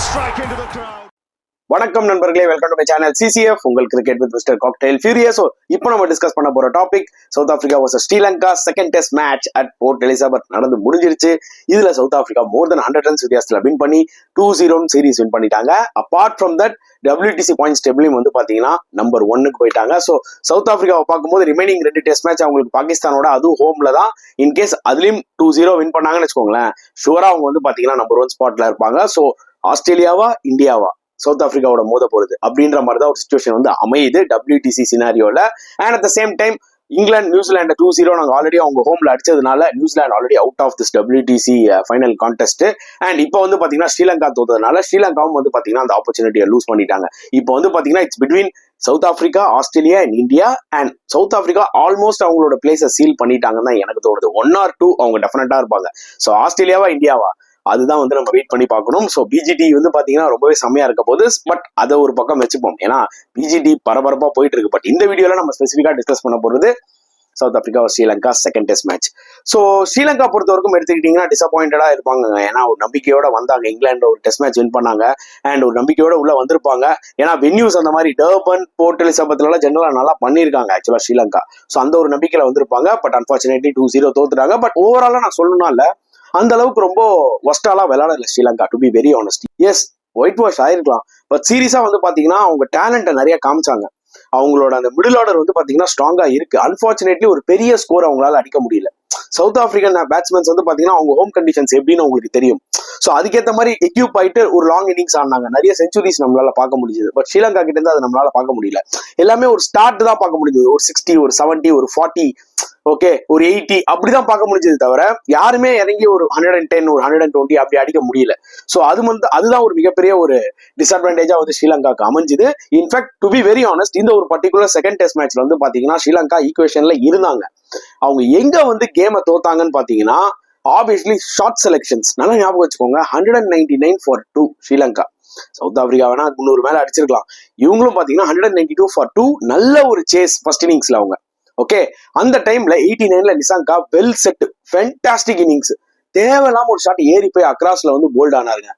strike into the crowd. வணக்கம் நண்பர்களே, welcome to my channel CCF உங்கள் cricket with mister cocktail furious. இப்போ நம்ம டிஸ்கஸ் பண்ண போற topic South Africa versus Sri Lanka second test match at Port Elizabeth நடந்து முடிஞ்சிருச்சு. இதுல South Africa more than 100 runs வித்தியாசத்துல வின் பண்ணி 2-0 சீரிஸ் வின் பண்ணிட்டாங்க. Apart from that WTC points டேபிளையும் வந்து பாத்தீங்கன்னா நம்பர் 1க்கு போயிட்டாங்க. ஸோ சவுத் ஆப்பிரிக்காவை பார்க்கும்போது ரிமைனிங் 2 டெஸ்ட் மேட்ச் அவங்களுக்கு பாகிஸ்தானோட அதுவும் ஹோம்ல தான். இன்கேஸ் அதுலயும் 2-0 வின் பண்ணாங்கன்னு வச்சுக்கோங்களேன், ஷுவரா அவங்க வந்து பாத்தீங்கன்னா நம்பர் 1 ஸ்பாட்ல இருப்பாங்க. ஸோ ஆஸ்திரேலியாவா இந்தியாவா சவுத் ஆப்பிரிக்காவோட மோத போறது அப்படின்ற மாதிரி தான் ஒரு சிச்சுவேஷன் வந்து அமையுது WTC சினாரியோல. And at the same time England New Zealand 2-0 நாங்கள் ஆல்ரெடி அவங்க ஹோம்ல அடிச்சதுனால New Zealand already out of this WTC final contest. And இப்போ வந்து பாத்தீங்கன்னா ஸ்ரீலங்கா தோத்ததுனால ஸ்ரீலங்காவும் வந்து பாத்தீங்கன்னா அந்த ஆப்பர்ச்சுனிட்டியை லூஸ் பண்ணிட்டாங்க. இப்போ வந்து பாத்தீங்கன்னா it's between south Africa, Australia and India. And south Africa almost அவங்களோட பிளேஸை சீல் பண்ணிட்டாங்கன்னு தான் எனக்கு தோணுது. 1 or 2 அவங்க டெஃபினட்டா இருப்பாங்க. ஸோ ஆஸ்திரேலியாவா இந்தியாவா அதுதான் வந்து நம்ம வெயிட் பண்ணி பார்க்கணும். ஸோ பிஜிடி வந்து பாத்தீங்கன்னா ரொம்பவே செம்மையா இருக்க போது. பட் அதை ஒரு பக்கம் வச்சுப்போம், ஏன்னா பிஜிடி பரபரப்பா போயிட்டு இருக்கு. பட் இந்த வீடியோல நம்ம ஸ்பெசிஃபிக்கா டிஸ்கஸ் பண்ண போறது south Africa Sri Lanka second test match. So Sri Lanka பொறுத்த வரைக்கும் எடுத்துக்கிட்டீங்கன்னா டிசப்பாயிண்டடா இருப்பாங்க. ஏன்னா ஒரு நம்பிக்கையோட வந்தாங்க, இங்கிலாந்து ஒரு டெஸ்ட் மேட்ச் வின் பண்ணாங்க அண்ட் ஒரு நம்பிக்கையோட உள்ள வந்திருப்பாங்க. ஏன்னா வென்யூஸ் அந்த மாதிரி டர்பன், போர்ட் எலிசபெத்ல ஜெனரலா நல்லா பண்ணியிருக்காங்க ஆக்சுவலா ஸ்ரீலங்கா. ஸோ அந்த ஒரு நம்பிக்கையில வந்திருப்பாங்க. But unfortunately 2-0 தோத்துட்டாங்க. பட் ஓவராலா நான் சொல்லணும்னா இல்ல, அந்த அளவுக்கு ரொம்ப ஒஸ்டாலா விளையாடல Sri Lanka, to be very honest. Yes, white wash ஆயிருக்கலாம். பட் சீரியஸா வந்து பாத்தீங்கன்னா அவங்க டேலண்ட்டை நிறைய காமிச்சாங்க. அவங்களோட அந்த மிடில் ஆர்டர் வந்து பாத்தீங்கன்னா ஸ்ட்ராங்கா இருக்கு. அன்பார்ச்சுனேட்லி ஒரு பெரிய ஸ்கோர் அவங்களால அடிக்க முடியல. சவுத் ஆப்பிரிக்கன் பேட்ஸ்மேன்ஸ் வந்து பாத்தீங்கன்னா அவங்க ஹோம் கண்டிஷன்ஸ் எப்படின்னு உங்களுக்கு தெரியும். ஸோ அதுக்கேற்ற மாதிரி எக்யூப் ஆயிட்டு ஒரு லாங் இன்னிங்ஸ் ஆடினாங்க. நிறைய செஞ்சுரிஸ் நம்மளால பார்க்க முடிஞ்சது. பட் ஸ்ரீலங்கா கிட்ட இருந்து அதை நம்மளால பார்க்க முடியல. எல்லாமே ஒரு ஸ்டார்ட் தான் பார்க்க முடிஞ்சது. ஒரு 60, ஒரு 70, ஒரு 40, ஓகே, ஒரு 80 அப்படிதான் பார்க்க முடிஞ்சது தவிர யாருமே இறங்கி ஒரு 110, ஒரு 120 அப்படி அடிக்க முடியல. ஸோ அதுதான் ஒரு மிகப்பெரிய ஒரு டிஸ்அட்வான்டேஜா வந்து ஸ்ரீலங்காக்கு அமைஞ்சுது. In fact to be very honest, இந்த ஒரு பர்டிகுலர் செகண்ட் டெஸ்ட் மேட்ச்ல வந்து பாத்தீங்கன்னா ஸ்ரீலங்கா ஈக்குவேஷன்ல இருந்தாங்க. அவங்க எங்க வந்து கேமை தோத்தாங்கன்னு பாத்தீங்கன்னா ஆப்வியஸ்லி ஷார்ட் செலெக்ஷன்ஸ். நல்லா ஞாபகம் வச்சுக்கோங்க, 199 for 2 ஸ்ரீலங்கா. சவுத் ஆப்பிரிக்கா வேணா 300 மேல அடிச்சிருக்கலாம். இவங்களும் பாத்தீங்கன்னா 192 for 2. நல்ல ஒரு சேஸ் ஃபர்ஸ்ட் இன்னிங்ஸ்ல அவங்க. ஓகே, அந்த டைம்ல 89ல Nissanka well set, fantastic innings. தேவையில்லாம ஒரு ஷாட் ஏறி போய் அக்ராஸ்ல வந்து போல்ட் ஆனாருங்க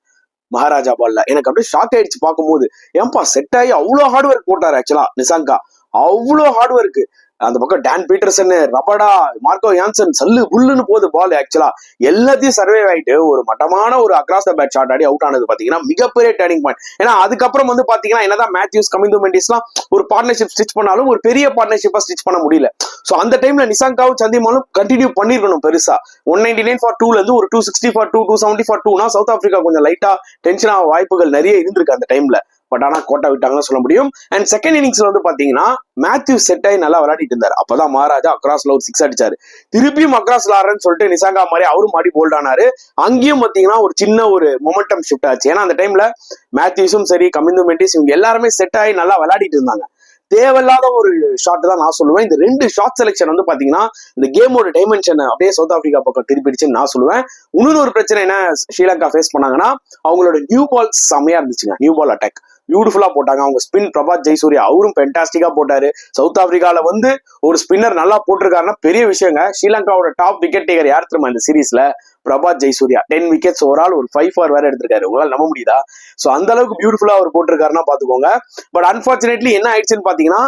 மகாராஜா பால்ல. எனக்கு அப்படியே ஷாக் ஆயிடுச்சு பார்க்கும்போது. ஏன்பா செட் ஆகி அவ்வளோ ஹார்ட் ஒர்க் போட்டாரு ஆக்சுவலா நிசாங்கா, அவ்வளோ ஹார்ட் ஒர்க். அந்த பக்கம் Dane Paterson, Rabada, Marco Jansen சல்லு புல்லுன்னு போகுது பால். ஆக்சுவலா எல்லாத்தையும் சர்வே ஆயிட்டு ஒரு மட்டமான ஒரு across the bad shot Aadi out ஆனது பாத்தீங்கன்னா மிகப்பெரிய டர்னிங் பாயிண்ட். ஏன்னா அதுக்கப்புறம் வந்து பாத்தீங்கன்னா என்னதான் மேத்யூஸ், கமிந்து மெண்டிஸ்லாம் ஒரு பார்ட்னர்ஷிப் ஸ்டிச் பண்ணாலும் ஒரு பெரிய பார்ட்னர்ஷிப்பா ஸ்டிச் பண்ண முடியல. சோ அந்த டைம்ல நிசாங்காவும் சந்திமாலும் கண்டினியூ பண்ணிருக்கணும் பெருசா. 199 for 2ல இருந்து ஒரு 260 for 2, 270 for 2னா சவுத் ஆப்பிரிக்கா கொஞ்சம் லைட்டா டென்ஷன் ஆக வாய்ப்புகள் நிறைய இருந்திருக்கு அந்த டைம்ல. பட் ஆனா கோட்டா விட்டாங்கன்னு சொல்ல முடியும். அண்ட் செகண்ட் இன்னிங்ஸ்ல வந்து பாத்தீங்கன்னா மேத்யூ செட் ஆகி நல்லா விளையாடிட்டு இருந்தாரு. அப்பதான் மகாராஜா அக்ராஸ்ல ஒரு 6 அடிச்சாரு. திருப்பியும் அக்ராஸ்ல ஆடுறேன்னு சொல்லிட்டு நிசாங்கா மாதிரி அவரும் மாடி போல்ட் ஆனாரு. அங்கேயும் பாத்தீங்கன்னா ஒரு சின்ன ஒரு மொமெண்டம் ஷிஃப்ட் ஆச்சு. ஏன்னா அந்த டைம்ல மேத்யூஸும் சரி, கமிந்து மெண்டிஸ் இவங்க எல்லாருமே செட் ஆகி நல்லா விளையாடிட்டு இருந்தாங்க. தேவையில்லாத ஒரு ஷாட் தான் நான் சொல்லுவேன். இந்த 2 ஷாட் செலெக்ஷன் வந்து பாத்தீங்கன்னா இந்த கேமோட டைமென்ஷன் அப்படியே சவுத் ஆப்பிரிக்கா பக்கம் திருப்பிடுச்சுன்னு நான் சொல்லுவேன். இன்னொரு ஒரு பிரச்சனை என்ன ஸ்ரீலங்கா ஃபேஸ் பண்ணாங்கன்னா அவங்களோட நியூ பால் செம்மையா இருந்துச்சுங்க. நியூ பால் அட்டாக் பியூட்டிஃபுல்லா போட்டாங்க. அவங்க ஸ்பின் பிரபாத் ஜெயசூர்யா அவரும் ஃபென்டாஸ்டிக்கா போட்டாரு. சவுத் ஆப்பிரிக்கால வந்து ஒரு ஸ்பின்னர் நல்லா போட்டிருக்காருன்னா பெரிய விஷயங்க. ஸ்ரீலங்காவோட டாப் விக்கெட் டேக்கர் யார் தெரியுமா இந்த சீரீஸ்ல? பிரபாத் ஜெயசூர்யா 10 wickets ஓவரால், ஒரு 5 for வேற எடுத்திருக்காரு. உங்களால நம்ப முடியுதா? சோ அந்த அளவுக்கு பியூட்டிஃபுல்லா அவர் போட்டிருக்காருன்னா பாத்துக்கோங்க. பட் அன்பார்ச்சுனேட்லி என்ன ஆயிடுச்சுன்னு பாத்தீங்கன்னா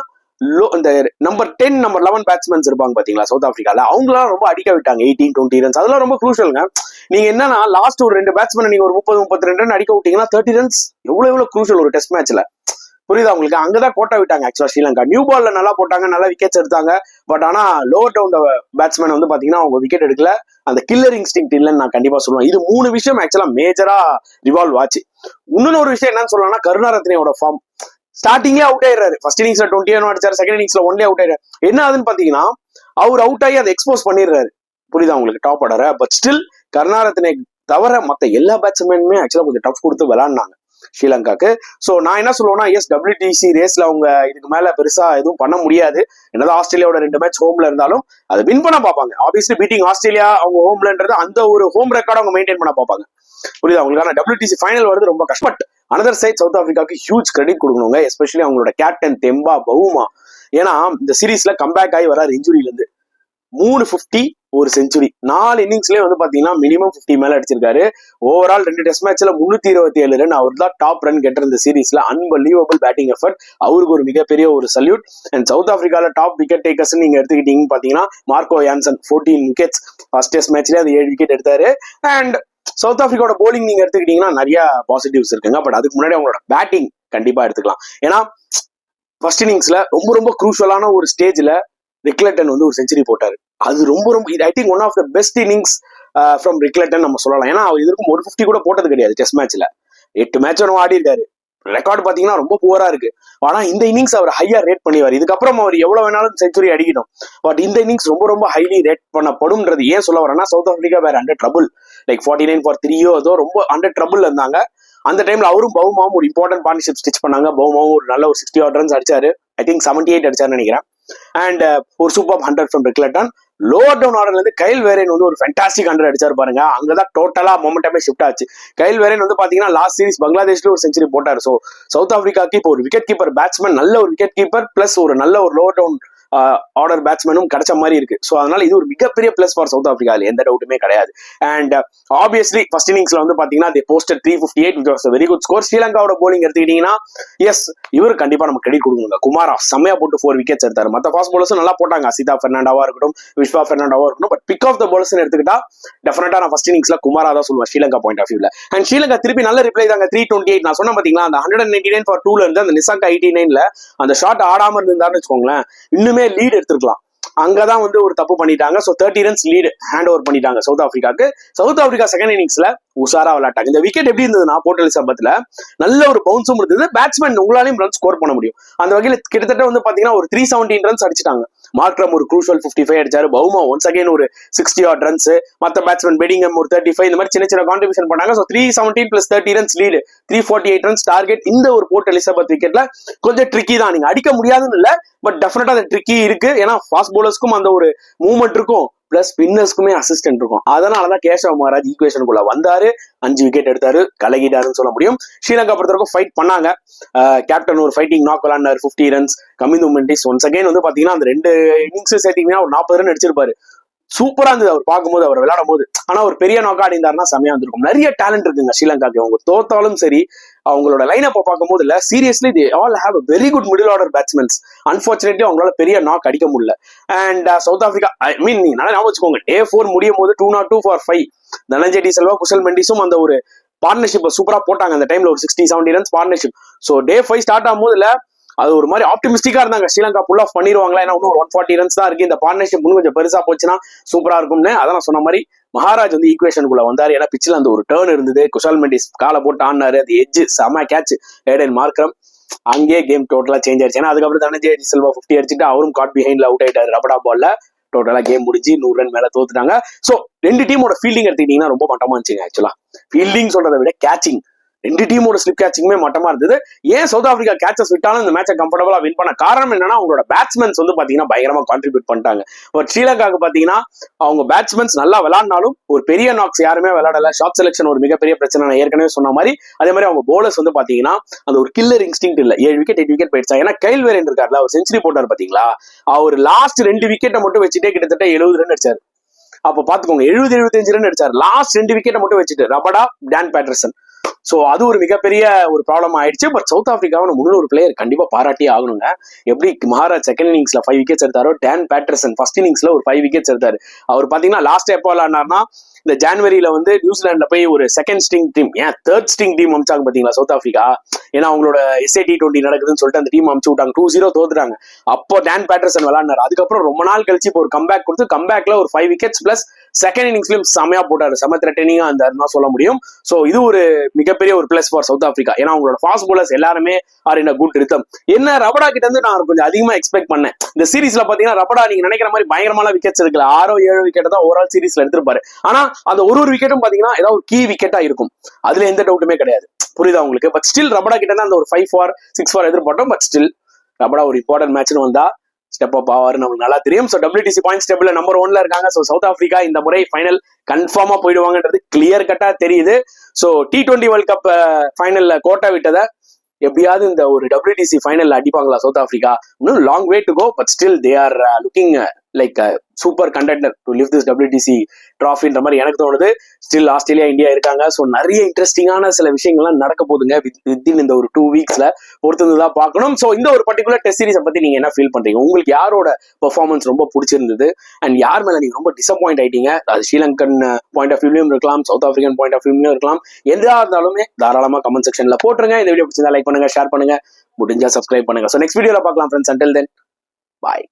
இந்த நம்பர் 10, நம்பர் 11 பேட்ஸ்மேன்ஸ் இருப்பாங்க பாத்தீங்களா சவுத் ஆப்பிரிக்கால, அவங்களாம் ரொம்ப அடிக்க விட்டாங்க. 18, 20 ரன்ஸ் அதெல்லாம் ரொம்ப குரூஷியல்ங்க. நீங்க என்னன்னா லாஸ்ட் ஒரு 2 பேட்ஸ்மேன் நீங்க ஒரு 30, 32 ரன் அடிக்க விட்டீங்கன்னா 30 ரன்ஸ் எவ்வளவு குரூஷியல் ஒரு டெஸ்ட் மேட்ச்ல. புரியுதா உங்களுக்கு? அங்கதான் கோட்டா விட்டாங்க ஆக்சுவலா ஸ்ரீலங்கா. நியூ பால்ல நல்லா போட்டாங்க, நல்லா விக்கெட்ஸ் எடுத்தாங்க. பட் ஆனா லோவர் டவுன் பேட்ஸ்மேன் வந்து பாத்தீங்கன்னா அவங்க விக்கெட் எடுக்கல. அந்த கில்லர் இன்ஸ்டிங்க்ட் இல்லைன்னு நான் கண்டிப்பா சொல்லுவேன். இது 3 விஷயம் ஆக்சுவலா மேஜரா ரிவால்வ் ஆச்சு. இன்னொரு விஷயம் என்னன்னு சொல்லலாம்னா கருணாரத்னேயோட ஃபார்ம். ஸ்டார்டிங்லேயே அவுட் ஆயிடுறாரு. ஃபர்ஸ்ட் இன்னிங்ஸ்ல 20 அடிச்சாரு, செகண்ட் இன்னிங்ஸ்ல 1 அவுட் ஆயிடுறாரு. என்ன ஆகுதுன்னு பாத்தீங்கன்னா அவர் அவுட் ஆகி அதை எக்ஸ்போஸ் பண்ணிடுறாரு. புரியுதா உங்களுக்கு? டாப் ஆர்டரை. பட் ஸ்டில் கருணாரத்னே தவிர மத்த எல்லா பேட்ஸ்மேனுமே ஆக்சுவலா கொஞ்சம் டஃப் கொடுத்து விளையாடினாங்க ஸ்ரீலங்காக்கு. சோ நான் என்ன சொல்லுவேன்னா, எஸ் WTC ரேஸ்ல அவங்க இதுக்கு மேல பெருசா எதுவும் பண்ண முடியாது. என்னதான் ஆஸ்திரேலியாவோட 2 மேட்ச் ஹோம்ல இருந்தாலும் அதை வின் பண்ண பார்ப்பாங்க. ஆப்வியஸ்லி பீட்டிங் ஆஸ்திரேலியா அவங்க ஹோம்லன்றது அந்த ஒரு ஹோம் ரெக்கார்ட் அவங்க மெயின்டைன் பண்ண பார்ப்பாங்க. புரியுதா அவங்களுக்கான WTC ஃபைனல் வருது ரொம்ப கஷ்டம். பட் அனதர் சைட் சவுத் ஆப்பிரிக்காவுக்கு ஹியூஜ் கிரெடிட் கொடுக்கணுங்க, எஸ்பெஷலி அவங்களோட கேப்டன் தெம்பா பவுமா. ஏன்னா இந்த சீரீஸ்ல கம்பேக் ஆகி வராரு இன்ஜுரியில இருந்து. 350 ஒரு செஞ்சுரி 4 இன்னிங்ஸ்லயே வந்து பாத்தீங்கன்னா மினிமம் 50 மேல அடிச்சிருக்காரு. ஓவரால் 2 டெஸ்ட் மேட்ச்ல 327 ரன். அவர் தான் டாப் ரன் கெட்டர் இந்த சீரீஸ்ல. Unbelievable batting effort. அவருக்கு ஒரு மிகப்பெரிய ஒரு சல்யூட். அண்ட் சவுத் ஆப்பிரிக்கால டாப் விக்கெட் டேக்கர்ஸ் நீங்க எடுத்துக்கிட்டீங்கன்னு பாத்தீங்கன்னா Marco Jansen 14 wickets. First test மேட்ச்லயே அது 7 விக்கெட் எடுத்தாரு. அண்ட் சவுத் ஆப்பிரிக்காவோட போலிங் நீங்க எடுத்துக்கிட்டீங்கன்னா நிறைய பாசிட்டிவ்ஸ் இருக்குங்க. பட் அதுக்கு முன்னாடி அவங்களோட பேட்டிங் கண்டிப்பா எடுத்துக்கலாம். ஏன்னா ஃபர்ஸ்ட் இன்னிங்ஸ்ல ரொம்ப ரொம்ப குரூஷியலான ஒரு ஸ்டேஜ்ல ரிக்லட்டன் வந்து ஒரு செஞ்சுரி போட்டாரு. அது ரொம்ப ரொம்ப I think one of the best innings from Rickelton நம்ம சொல்லலாம். ஏன்னா அவர் இதற்கும் 150 கூட போட்டது கிடையாது டெஸ்ட் மேட்ச்ல. 8 மேட்ச் ஆடி இருக்காரு. ரெக்கார்டு பாத்தீங்கன்னா ரொம்ப புவரா இருக்கு. ஆனா இந்த இன்னிங்ஸ் அவர் ஹையா ரேட் பண்ணிவார். இதுக்கப்புறம் அவர் எவ்வளவு வேணாலும் செஞ்சுரி அடிக்கணும். பட் இந்த இன்னிங்ஸ் ரொம்ப ரொம்ப ஹைலி ரேட் பண்ணப்படும்ன்றது ஏன் சொல்ல வரேன்னா சவுத் ஆப்பிரிக்கா வேற அண்டர் ட்ரபுள். லைக் 49 for 3 ஏதோ ரொம்ப அண்டர் ட்ரபுள் இருந்தாங்க. அந்த டைம்ல அவரும் பவுமாவும் ஒரு இம்பார்ட்டன்ட் பார்ட்னர்ஷிப் ஸ்டிச் பண்ணாங்க. பவுமாவும் ஒரு நல்ல ஒரு 60 odd runs அடிச்சாரு. ஐ திங்க் 78 அடிச்சாருன்னு நினைக்கிறேன். அண்ட் ஒரு சூப்பர் 100 ஃப்ரம் ரிக்லட்டன். லோவர் டவுன் ஆர்டர்ல இருந்து கைல் வேரன் வந்து ஒரு ஃபேண்டாஸ்டிக் 100 அடிச்சாரு பாருங்க. அங்கதான் டோட்டலா மொமெண்டமே ஷிஃப்ட் ஆச்சு. கைல் வேரன் வந்து பாத்தீங்கன்னா லாஸ்ட் சீரிஸ் பங்களாதேஷ்ல ஒரு செஞ்சுரி போட்டாரு. ஸோ சவுத் ஆப்பிரிக்காக்கு இப்போ ஒரு விக்கெட் கீப்பர் பேட்ஸ்மேன், நல்ல ஒரு விக்கெட் கீப்பர் பிளஸ் ஒரு நல்ல ஒரு லோவர் டவுன் ஆர்டர் பேட்ஸ்மேனும் கிடைச்ச மாதிரி இருக்கு. ஸோ அதனால இது ஒரு மிகப்பெரிய பிளஸ் ஃபார் சவுத் ஆப்பிரிக்கா, எந்த டவுட்டுமே கிடையாது. அண்ட் ஆப்வியஸ்லி ஃபர்ஸ்ட் இன்னிங்ஸ்ல வந்து பாத்தீங்கன்னா they posted 358 which was a very good score. ஸ்ரீலங்காவோட போலிங் எடுத்துக்கிட்டீங்கன்னா எஸ் இவரு கண்டிப்பா நம்ம கிரெடிட் கொடுக்கணும். குமாரா செம்மையா போட்டு 4 விக்கெட்ஸ் எடுத்தாரு. மற்ற ஃபாஸ்ட் பவுலர்ஸும் நல்லா போட்டாங்க. அசிதா பெர்னாண்டோவா இருக்கட்டும், விஸ்வா பெர்னாண்டோவா இருக்கட்டும். But pick of the bowlers எடுத்துக்கிட்டா டெஃபினட்டா நான் ஃபர்ஸ்ட் இன்னிங்ஸ்ல குமாரா தான் சொல்லுவேன் ஸ்ரீலங்கா பாயிண்ட் ஆஃப் வியூல. அண்ட் ஸ்ரீலங்கா திருப்பி நல்ல ரிப்ளை தாங்க. 328 நான் சொன்ன பாத்தீங்களா, அந்த 199 for 2ல இருந்து அந்த நிசாக்கா 89ல அந்த ஷாட் ஆடாம இருந்தாருன்னு வச்சுக்கோங்களேன், இன்னுமே லீட் எடுத்திருக்கலாம். அங்கதான் வந்து ஒரு தப்பு பண்ணிட்டாங்க. So 30 runs lead hand over பண்ணிட்டாங்க சவுத் ஆப்பிரிக்காக்கு. சவுத் ஆப்பிரிக்கா செகண்ட் இன்னிங்ஸ்ல உஷாரா விளையாட்டாங்க. இந்த விக்கெட் எப்படி இருந்ததுன்னா போர்ட் எலிசபெத்ல நல்ல ஒரு பவுன்ஸும் இருந்தது. பேட்ஸ்மேன் உங்களாலையும் ரன் ஸ்கோர் பண்ண முடியும். அந்த வகையில கிட்டத்தட்ட வந்து பாத்தீங்கன்னா ஒரு 317 runs அடிச்சிட்டாங்க. மார்க்ரம் ஒரு க்ரூஷியல் 55 அடிச்சாரு. பவுமா ஒன்ஸ் அகைன் ஒரு 60 odd runs. மற்ற பேட்ஸ்மேன் பெடிங்கம் ஒரு 35, இந்த மாதிரி சின்ன சின்ன கான்ட்ரிபியூஷன் பண்ணாங்க. So 317 plus 30 runs lead, 348 runs target. இந்த ஒரு போர்ட் எலிசபெத் விக்கெட்ல கொஞ்சம் ட்ரிக்கி தான். நீங்க அடிக்க முடியாதுன்னு இல்ல, பட் டெஃபினட்டா அந்த ட்ரிக்கி இருக்கு. ஏன்னா ஃபாஸ்ட் பவுலர்ஸ்க்கும் அந்த ஒரு மூவ்மெண்ட் இருக்கும், பிளஸ் ஸ்பின்னர்ஸ்க்குமே அசிஸ்டன்ட் இருக்கும். அதனாலதான் கேஷவ் மகாராஜ் ஈக்குவேஷனுக்குள்ள வந்தாரு, 5 விக்கெட் எடுத்தாரு, கலகிட்டாருன்னு சொல்ல முடியும். ஸ்ரீலங்கா பொறுத்தவரைக்கும் ஃபைட் பண்ணாங்க. கேப்டன் ஒரு ஃபைட்டிங் நாக் விளாண்டாரு 50 runs. Kamindu Mendis once again வந்து பாத்தீங்கன்னா அந்த 2 இன்னிங்ஸ் சேர்த்தீங்கன்னா ஒரு 40 run அடிச்சிருப்பாரு. சூப்பரா இருந்தது அவர் பார்க்கும்போது, அவர் விளையாடும் போது. ஆனா ஒரு பெரிய நாக்கா அடிந்தாருன்னா செமையா இருந்திருக்கும். நிறைய டேலண்ட் இருக்குங்க ஸ்ரீலங்காக்கு. அவங்க தோத்தாலும் சரி, அவங்களோட லைன் அப்ப பார்க்கும்போது இல்ல, seriously they all have a very good middle order batsmens. Unfortunately அவங்களால பெரிய நாக் அடிக்க முடியல. அண்ட் சவுத் ஆப்பிரிக்கா ஐ மீன் நீங்க நல்லா ஞாபகம் வச்சுக்கோங்க, Day 4 முடியும் போது 202 for 5 தனஞ்சய் டி செல்வா, குஷல் மெண்டிஸும் அந்த ஒரு பார்ட்னர்ஷிப் சூப்பரா போட்டாங்க. அந்த டைம்ல ஒரு 60-70 runs partnership. So Day 5 start ஆகும் போது இல்ல, அது ஒரு மாதிரி ஆப்டிமிஸ்டிக்கா இருந்தாங்க. ஸ்ரீலங்கா புல் ஆஃப் பண்ணிடுவாங்களா, ஏன்னா இன்னும் ஒரு 140 runs தான் இருக்கு, இந்த பார்ட்னர்ஷிப் இன்னும் கொஞ்சம் பெருசா போச்சுன்னா சூப்பரா இருக்கும்னு. அதான் நான் சொன்ன மாதிரி மகாராஜ் வந்து ஈக்குவேஷனுக்குள்ள வந்தாரு. ஏன்னா பிச்சில் அந்த ஒரு டேர்ன் இருந்தது. குஷால் மெண்டிஸ் காலை போட்டு ஆடினாரு, அது எட்ஜ் செம கேட்ச் ஏடன் மார்க்ரம். அங்கேயே கேம் டோட்டலா சேஞ்ச் ஆயிடுச்சு. ஏன்னா அதுக்கப்புறம் தனஞ்சய் டி செல்வா 50 அடிச்சுட்டு அவரும் காட் பிஹைண்ட்ல அவுட் ஆயிட்டாரு ரபடா பால்ல. டோட்டலா கேம் முடிஞ்சு 100 run மேல தோத்துட்டாங்க. சோ 2 டீமோட ஃபீல்டிங் எடுத்துக்கிட்டீங்கன்னா ரொம்ப மட்டமா இருந்துச்சுங்க. ஆக்சுவலா ஃபீல்டிங் சொல்றதை விட கேச்சிங், 2 டீமோட ஸ்லிப் கேச்சிங்குமே மட்டமா இருந்தது. ஏன் சவுத் ஆப்பிரிக்கா கேச்சஸ் விட்டாலும் இந்த மேட்சை கம்ஃபர்டபுளா வின் பண்ண காரணம் என்னன்னா அவங்களோட பேட்ஸ்மென்ஸ் வந்து பாத்தீங்கன்னா பயங்கரமா கான்ட்ரிபியூட் பண்ணிட்டாங்க. பட் ஸ்ரீலங்காவுக்கு பாத்தீங்கன்னா அவங்க பேட்ஸ்மென்ஸ் நல்லா விளையாடினாலும் ஒரு பெரிய நாக்ஸ் யாருமே விளையாடல. ஷாட் செலக்ஷன் ஒரு மிகப்பெரிய பிரச்சனை, நான் ஏற்கனவே சொன்ன மாதிரி. அதே மாதிரி அவங்க போலர்ஸ் வந்து பாத்தீங்கன்னா அந்த ஒரு கில்லர் இன்ஸ்டிங் இல்ல. 7 விக்கெட் 8 விக்கெட் போயிடுச்சா. ஏன்னா கைல் வேரன் இருக்காருல, அவர் செஞ்சுரி போட்டார் பாத்தீங்களா, அவர் லாஸ்ட் 2 விக்கெட்டை மட்டும் வச்சுட்டே கிட்டத்தட்ட 70 run அடிச்சாரு. அப்ப பாத்துக்கோங்க, 70-75 run அடிச்சாரு லாஸ்ட் 2 விக்கெட்டை மட்டும் வச்சுட்டு, ரபடா டான் பேட்டர்சன். சோ அது ஒரு மிகப்பெரிய ஒரு ப்ராப்ளம் ஆயிடுச்சு. பட் சவுத் ஆப்பிரிக்காவை முன்னூறு ஒரு பிளேயர் கண்டிப்பா பாராட்டியே ஆகணுங்க. எப்படி மகாராஜ் செகண்ட் இன்னிங்ஸ்ல 5 விக்கெட்ஸ் எடுத்தாரோ, டான் பேட்டர்சன் ஃபர்ஸ்ட் இன்னிங்ஸ்ல ஒரு 5 விக்கெட்ஸ் எடுத்தாரு. அவர் பாத்தீங்கன்னா லாஸ்ட் எப்போ விளையாடினார்னா இந்த ஜான்வரியில வந்து நியூசிலாந்துல போய் ஒரு செகண்ட் ஸ்டிங் டீம், ஏன் தேர்ட் ஸ்டிங் டீம் அமிச்சாங்க பாத்தீங்களா சவுத் ஆப்பிரிக்கா. ஏன்னா அவங்களோட SA-T20 நடக்குதுன்னு சொல்லிட்டு அந்த டீம் அமிச்சு விட்டாங்க. 2-0 தோத்துட்டாங்க. அப்போ டான் பேட்டர்சன் விளையாடினாரு. அதுக்கப்புறம் ரொம்ப நாள் கழிச்சு இப்போ ஒரு கம்பேக் கொடுத்து கம்பேக்ல ஒரு 5 விக்கெட்ஸ் பிளஸ் செகண்ட் இன்னிங்ஸ்லயும் செமையா போட்டாரு. செம த்ரெட்டனிங்கா இருந்தாருன்னு சொல்ல முடியும். சோ இது ஒரு மிகப்பெரிய ஒரு பிளஸ் ஃபார் சவுத் ஆப்பிரிக்கா. ஏன்னா அவங்களோட ஃபாஸ்ட் பவுலர்ஸ் எல்லாருமே are in a good rhythm. என்ன ரபடா கிட்ட இருந்து நான் கொஞ்சம் அதிகமா எக்ஸ்பெக்ட் பண்ணேன். இந்த சீரீஸ்ல பாத்தீங்கன்னா ரபடா நீங்க நினைக்கிற மாதிரி பயங்கரமான விக்கெட்ஸ் எடுக்கல. 6-7 விக்கெட் தான் ஓவரால் சீரீஸ்ல எடுத்திருப்பாரு. ஆனா அந்த ஒரு விக்கெட்டும் பாத்தீங்கன்னா ஏதாவது ஒரு கீ விக்கெட்டா இருக்கும். அதுல எந்த டவுட்டுமே கிடையாது. புரியுதா உங்களுக்கு? பட் ஸ்டில் ரபடா கிட்ட தான் அந்த ஒரு 5-6 எதிர்பார்த்தோம். பட் ஸ்டில் ரபடா ஒரு இம்பார்ட்டன்ட் மேட்ச்னு வந்தா ஸ்டெப் அப் ஆவாரு நமக்கு நல்லா தெரியும். ஸோ WTC பாயிண்ட்ஸ் டேபிள்ல நம்பர் 1ல இருக்காங்க. ஸோ சவுத் ஆப்பிரிக்கா இந்த முறை ஃபைனல் கன்ஃபார்மா போயிடுவாங்கன்றது கிளியர் கட்டா தெரியுது. ஸோ T20 வேர்ல்ட் கப் ஃபைனல்ல கோட்டா விட்டதை எப்படியாவது இந்த ஒரு WTC ஃபைனல்ல அடிப்பாங்களா சவுத் ஆப்பிரிக்கா? இன்னும் long way to go. But still they are looking like super contender to லிவ் திஸ் WTC ட்ராஃபின்ற மாதிரி எனக்கு தோணுது. ஸ்டில் ஆஸ்திரேலியா இந்தியா இருக்காங்க. ஸோ நிறைய இன்ட்ரெஸ்டிங்கான சில விஷயங்கள்லாம் நடக்க போகுதுங்க வித்தின் இந்த ஒரு 2 வீக்ஸ்ல பொறுத்து தான் பார்க்கணும். ஸோ இந்த ஒரு பர்டிகுலர் டெஸ்ட் சீரிஸை பத்தி நீங்க என்ன ஃபீல் பண்றீங்க? உங்களுக்கு யாரோட பெர்ஃபார்மன்ஸ் ரொம்ப பிடிச்சிருந்தது அண்ட் யார் மேல நீங்க ரொம்ப டிசப்பாயிண்ட் ஆயிட்டீங்க? அது ஸ்ரீலங்கன் பாயிண்ட் ஆஃப் வியூலையும் இருக்கலாம், சவுத் ஆப்பிரிக்கன் பாயிண்ட் ஆஃப் வியூலையும் இருக்கலாம். எதா இருந்தாலுமே தாராளமா கமெண்ட் செக்ஷன்ல போட்டுருங்க. இந்த வீடியோ பிடிச்சிருந்தா லைக் பண்ணுங்க, ஷேர் பண்ணுங்க, முடிஞ்சா சப்ஸ்கிரைப் பண்ணுங்க. ஸோ நெக்ஸ்ட் வீடியோல பார்க்கலாம் ஃப்ரெண்ட்ஸ். அன்டில் தென் பாய்.